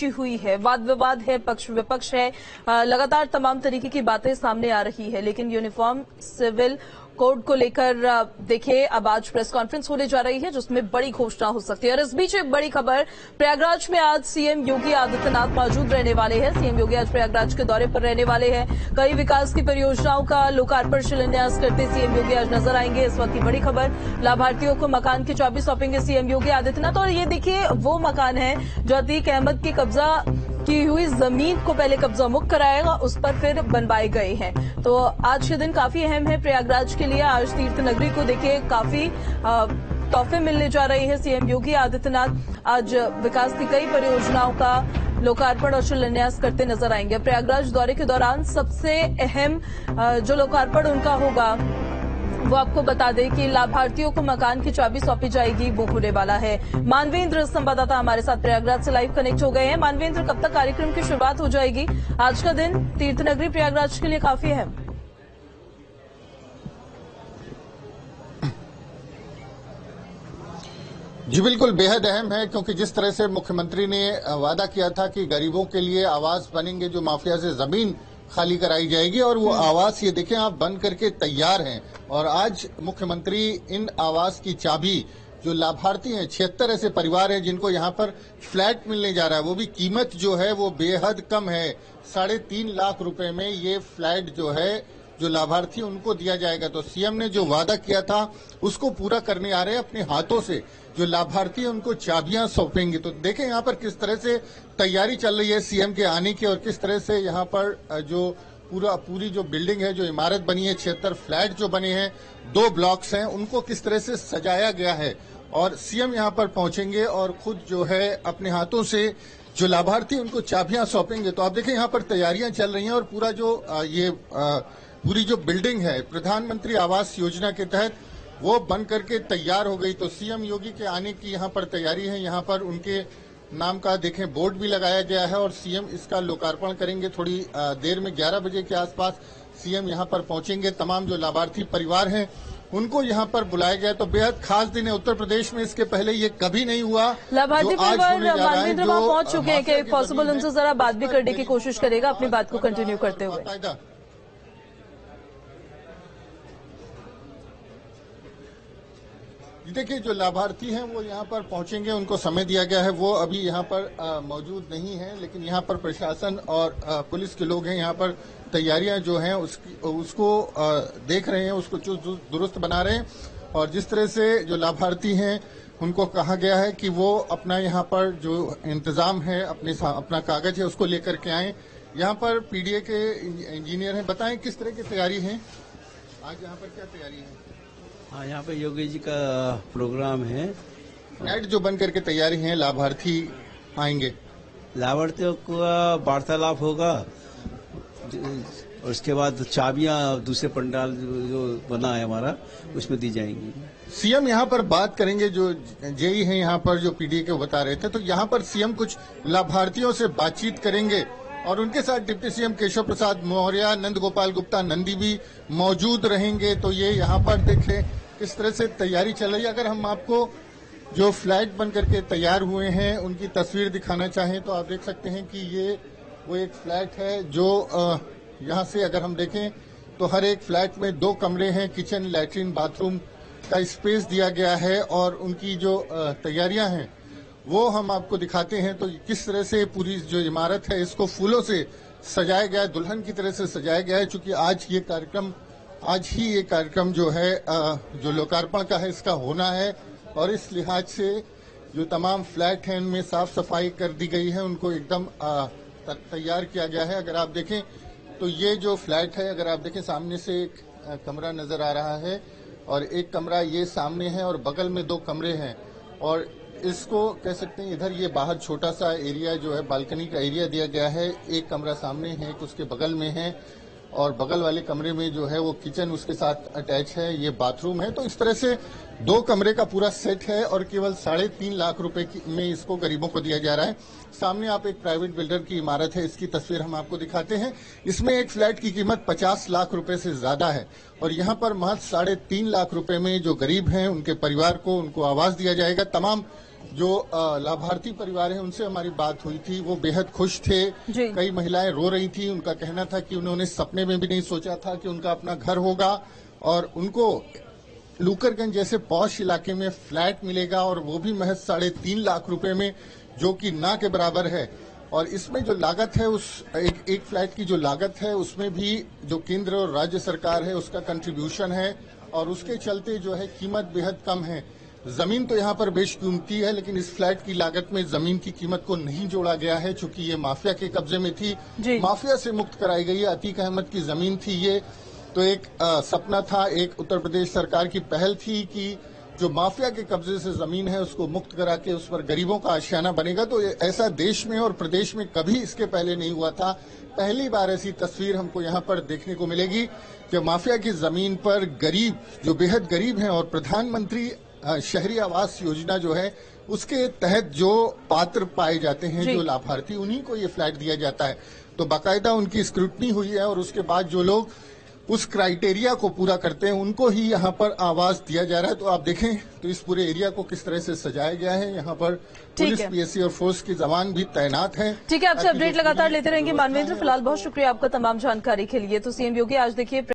हुई है, वाद विवाद है, पक्ष विपक्ष है, लगातार तमाम तरीके की बातें सामने आ रही है। लेकिन यूनिफॉर्म सिविल कोड को लेकर देखिए अब आज प्रेस कॉन्फ्रेंस होने जा रही है जिसमें बड़ी घोषणा हो सकती है। और इस बीच एक बड़ी खबर, प्रयागराज में आज सीएम योगी आदित्यनाथ मौजूद रहने वाले हैं। सीएम योगी आज प्रयागराज के दौरे पर रहने वाले हैं। कई विकास की परियोजनाओं का लोकार्पण शिलान्यास करते सीएम योगी आज नजर आएंगे। इस वक्त की बड़ी खबर, लाभार्थियों को मकान की चाबी सौंपेंगे सीएम योगी आदित्यनाथ। और ये देखिए वो मकान है जो अतीक अहमद की कब्जा की हुई जमीन को पहले कब्जा मुक्त कराएगा, उस पर फिर बनवाए गए हैं। तो आज के दिन काफी अहम है प्रयागराज के लिए। आज तीर्थ नगरी को देखिए काफी तोहफे मिलने जा रहे हैं। सीएम योगी आदित्यनाथ आज विकास की कई परियोजनाओं का लोकार्पण और शिलान्यास करते नजर आएंगे। प्रयागराज दौरे के दौरान सबसे अहम जो लोकार्पण उनका होगा वो आपको बता दें कि लाभार्थियों को मकान की चाबी सौंपी जाएगी, वो होने वाला है। मानवेंद्र संवाददाता हमारे साथ प्रयागराज से लाइव कनेक्ट हो गए हैं। मानवेंद्र, कब तक कार्यक्रम की शुरुआत हो जाएगी? आज का दिन तीर्थनगरी प्रयागराज के लिए काफी अहम। जी बिल्कुल, बेहद अहम है, क्योंकि जिस तरह से मुख्यमंत्री ने वादा किया था कि गरीबों के लिए आवास बनेंगे, जो माफिया से जमीन खाली कराई जाएगी, और वो आवास ये देखें आप बन करके तैयार हैं। और आज मुख्यमंत्री इन आवास की चाबी, जो लाभार्थी हैं 76 ऐसे परिवार हैं जिनको यहाँ पर फ्लैट मिलने जा रहा है, वो भी कीमत जो है वो बेहद कम है। 3.5 लाख रुपए में ये फ्लैट जो है जो लाभार्थी उनको दिया जाएगा। तो सीएम ने जो वादा किया था उसको पूरा करने आ रहे हैं। अपने हाथों से जो लाभार्थी उनको चाबियां सौंपेंगे। तो देखें यहाँ पर किस तरह से तैयारी चल रही है सीएम के आने की, और किस तरह से यहाँ पर जो पूरी जो बिल्डिंग है, जो इमारत बनी है, 76 फ्लैट जो बने हैं, 2 ब्लॉक्स हैं, उनको किस तरह से सजाया गया है। और सीएम यहाँ पर पहुंचेंगे और खुद जो है अपने हाथों से जो लाभार्थी उनको चाबियां सौंपेंगे। तो आप देखें यहाँ पर तैयारियां चल रही हैं, और पूरा जो पूरी जो बिल्डिंग है प्रधानमंत्री आवास योजना के तहत वो बन करके तैयार हो गई। तो सीएम योगी के आने की यहाँ पर तैयारी है। यहाँ पर उनके नाम का देखें बोर्ड भी लगाया गया है, और सीएम इसका लोकार्पण करेंगे। थोड़ी देर में 11 बजे के आसपास सीएम यहाँ पर पहुंचेंगे। तमाम जो लाभार्थी परिवार हैं उनको यहाँ पर बुलाया गया। तो बेहद खास दिन है उत्तर प्रदेश में, इसके पहले ये कभी नहीं हुआ। लाभार्थी परिवार मानवेंद्र वहां पहुंच चुके हैं कि पॉसिबल उनसे जरा बात भी करने की कोशिश करेगा अपनी बात को कंटिन्यू करते हुए। देखिए जो लाभार्थी हैं वो यहाँ पर पहुंचेंगे, उनको समय दिया गया है, वो अभी यहाँ पर मौजूद नहीं है। लेकिन यहाँ पर प्रशासन और पुलिस के लोग हैं, यहाँ पर तैयारियां जो हैं उसको देख रहे हैं, उसको चुस्त दुरुस्त बना रहे हैं। और जिस तरह से जो लाभार्थी हैं उनको कहा गया है कि वो अपना यहाँ पर जो इंतजाम है, अपना कागज है उसको लेकर के आए। यहाँ पर पीडीए के इंजीनियर हैं, बताएं किस तरह की तैयारी है आज, यहाँ पर क्या तैयारी है? हाँ, यहाँ पे योगी जी का प्रोग्राम है। फ्लैट जो बन करके तैयारी है, लाभार्थी आएंगे, लाभार्थियों का वार्तालाप होगा, और उसके बाद चाबियां दूसरे पंडाल जो बना है हमारा उसमें दी जाएंगी। सीएम यहाँ पर बात करेंगे, जो जेई हैं यहाँ पर जो पीडीए के बता रहे थे, तो यहाँ पर सीएम कुछ लाभार्थियों से बातचीत करेंगे, और उनके साथ डिप्टी सीएम केशव प्रसाद मौर्य, नंद गोपाल गुप्ता नंदी भी मौजूद रहेंगे। तो ये यहाँ पर देखें किस तरह से तैयारी चल रही है। अगर हम आपको जो फ्लैट बन करके तैयार हुए हैं उनकी तस्वीर दिखाना चाहें तो आप देख सकते हैं कि ये वो एक फ्लैट है जो यहाँ से अगर हम देखें तो हर एक फ्लैट में 2 कमरे हैं, किचन, लैट्रिन, बाथरूम का स्पेस दिया गया है, और उनकी जो तैयारियां हैं वो हम आपको दिखाते हैं। तो किस तरह से पूरी जो इमारत है इसको फूलों से सजाया गया है, दुल्हन की तरह से सजाया गया है। चूंकि आज ही ये कार्यक्रम जो है जो लोकार्पण का है इसका होना है, और इस लिहाज से जो तमाम फ्लैट हैं इनमें साफ सफाई कर दी गई है, उनको एकदम तैयार किया गया है। अगर आप देखें तो ये जो फ्लैट है, अगर आप देखें सामने से एक कमरा नजर आ रहा है, और एक कमरा ये सामने है, और बगल में 2 कमरे हैं। और इसको कह सकते हैं इधर ये बाहर छोटा सा एरिया जो है बालकनी का एरिया दिया गया है। एक कमरा सामने है, एक उसके बगल में है, और बगल वाले कमरे में जो है वो किचन उसके साथ अटैच है, ये बाथरूम है। तो इस तरह से 2 कमरे का पूरा सेट है, और केवल 3.5 लाख रुपए में इसको गरीबों को दिया जा रहा है। सामने आप एक प्राइवेट बिल्डर की इमारत है, इसकी तस्वीर हम आपको दिखाते हैं। इसमें एक फ्लैट की कीमत 50 लाख रुपए से ज्यादा है, और यहाँ पर महज 3.5 लाख रुपए में जो गरीब हैं उनके परिवार को उनको आवास दिया जाएगा। तमाम जो लाभार्थी परिवार है उनसे हमारी बात हुई थी, वो बेहद खुश थे। जी। कई महिलाएं रो रही थी। उनका कहना था कि उन्होंने सपने में भी नहीं सोचा था कि उनका अपना घर होगा और उनको लूकरगंज जैसे पॉश इलाके में फ्लैट मिलेगा, और वो भी महज 3.5 लाख रुपए में, जो कि ना के बराबर है। और इसमें जो लागत है, उस एक फ्लैट की जो लागत है, उसमें भी जो केंद्र और राज्य सरकार है उसका कंट्रीब्यूशन है, और उसके चलते जो है कीमत बेहद कम है। जमीन तो यहाँ पर बेशकीमती है, लेकिन इस फ्लैट की लागत में जमीन की कीमत को नहीं जोड़ा गया है, चूंकि ये माफिया के कब्जे में थी। माफिया से मुक्त कराई गई है। अतीक अहमद की जमीन थी ये, तो एक सपना था, एक उत्तर प्रदेश सरकार की पहल थी कि जो माफिया के कब्जे से जमीन है उसको मुक्त करा के उस पर गरीबों का आशियाना बनेगा। तो ऐसा देश में और प्रदेश में कभी इसके पहले नहीं हुआ था। पहली बार ऐसी तस्वीर हमको यहाँ पर देखने को मिलेगी कि माफिया की जमीन पर गरीब, जो बेहद गरीब हैं, और प्रधानमंत्री शहरी आवास योजना जो है उसके तहत जो पात्र पाए जाते हैं, जो लाभार्थी, उन्हीं को ये फ्लैट दिया जाता है। तो बाकायदा उनकी स्क्रूटनी हुई है, और उसके बाद जो लोग उस क्राइटेरिया को पूरा करते हैं उनको ही यहाँ पर आवास दिया जा रहा है। तो आप देखें तो इस पूरे एरिया को किस तरह से सजाया गया है। यहाँ पर पुलिस, पीएससी और फोर्स के जवान भी तैनात हैं। ठीक है, आपसे अपडेट लगातार लेते रहेंगे मानवेंद्र। फिलहाल बहुत शुक्रिया आपका तमाम जानकारी के लिए। तो सीएम योगी आज देखिए